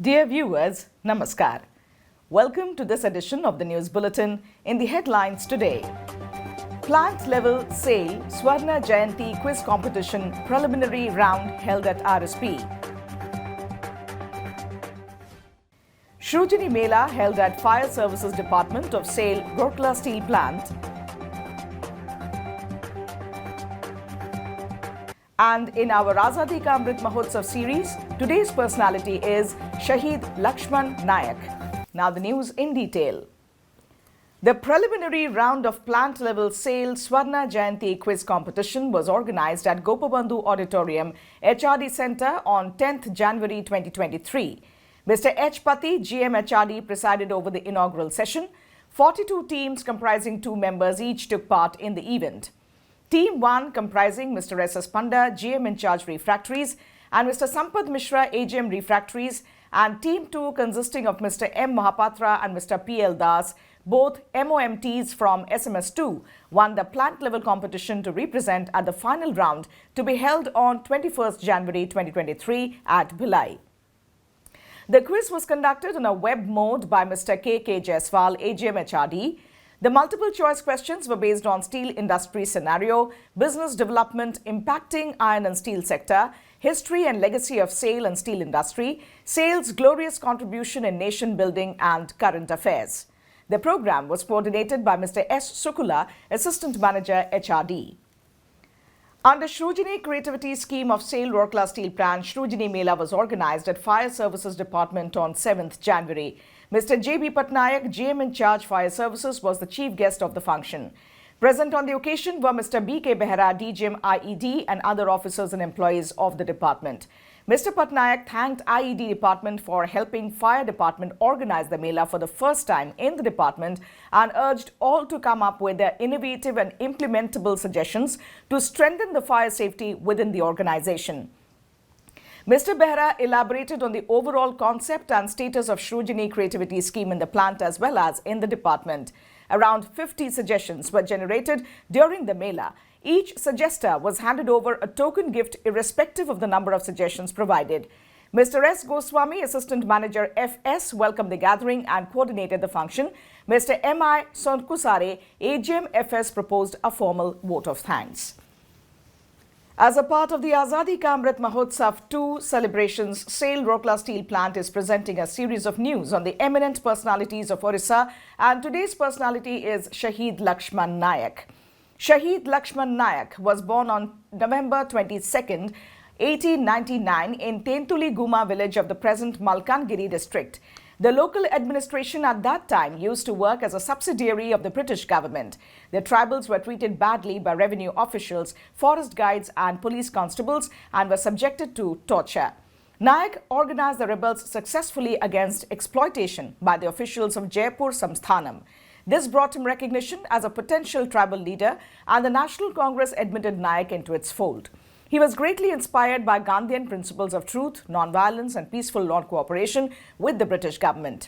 Dear viewers, Namaskar. Welcome to this edition of the News Bulletin. In the headlines today, plant level sale Swarna Jayanti quiz competition preliminary round held at RSP. Shrujini Mela held at Fire Services Department of SAIL Rourkela Steel Plant. And in our Azadi Ka Amrit Mahotsav series, today's personality is Shahid Lakshman Nayak. Now the news in detail. The preliminary round of plant-level SAIL Swarna Jayanti quiz competition was organized at Gopabandhu Auditorium, HRD Centre on 10th January 2023. Mr. H. Pati, GM HRD, presided over the inaugural session. 42 teams comprising 2 members each took part in the event. Team 1 comprising Mr. S.S. Panda, GM in charge Refractories, and Mr. Sampad Mishra, AGM Refractories, and Team 2 consisting of Mr. M. Mahapatra and Mr. P.L. Das, both MOMTs from SMS2, won the plant-level competition to represent at the final round to be held on 21st January 2023 at Bhilai. The quiz was conducted in a web mode by Mr. K.K. Jaiswal, AGM HRD. The multiple choice questions were based on steel industry scenario, business development impacting iron and steel sector, history and legacy of SAIL and steel industry, SAIL's glorious contribution in nation building and current affairs. The program was coordinated by Mr. S. Sukula, Assistant Manager HRD. Under Shrujini Creativity Scheme of SAIL Rourkela Steel Plant, Shrujini Mela was organized at Fire Services Department on 7th January. Mr. J.B. Patnaik, GM in charge Fire Services, was the chief guest of the function. Present on the occasion were Mr. B.K. Behera, DGM IED, and other officers and employees of the department. Mr. Patnaik thanked IED department for helping Fire Department organize the Mela for the first time in the department and urged all to come up with their innovative and implementable suggestions to strengthen the fire safety within the organization. Mr. Behera elaborated on the overall concept and status of Shrujini Creativity Scheme in the plant as well as in the department. Around 50 suggestions were generated during the Mela. Each suggester was handed over a token gift irrespective of the number of suggestions provided. Mr. S. Goswami, Assistant Manager FS, welcomed the gathering and coordinated the function. Mr. M.I. Sonkusare, AGM FS, proposed a formal vote of thanks. As a part of the Azadi Ka Amrit Mahotsav 2 celebrations, SAIL Rourkela Steel Plant is presenting a series of news on the eminent personalities of Orissa, and today's personality is Shahid Lakshman Nayak. Shahid Lakshman Nayak was born on November 22nd, 1899 in Tentuli Guma village of the present Malkangiri district. The local administration at that time used to work as a subsidiary of the British government. The tribals were treated badly by revenue officials, forest guides and police constables and were subjected to torture. Nayak organized the rebels successfully against exploitation by the officials of Jaipur Samsthanam. This brought him recognition as a potential tribal leader, and the National Congress admitted Nayak into its fold. He was greatly inspired by Gandhian principles of truth, non-violence and peaceful non-cooperation with the British government.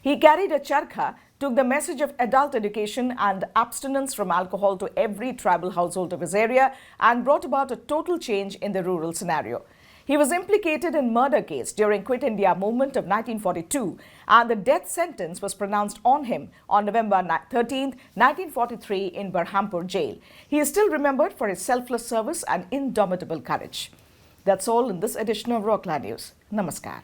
He carried a charkha, took the message of adult education and abstinence from alcohol to every tribal household of his area and brought about a total change in the rural scenario. He was implicated in murder case during Quit India movement of 1942 and the death sentence was pronounced on him on November 13, 1943 in Berhampur jail. He is still remembered for his selfless service and indomitable courage. That's all in this edition of Rourkela News. Namaskar.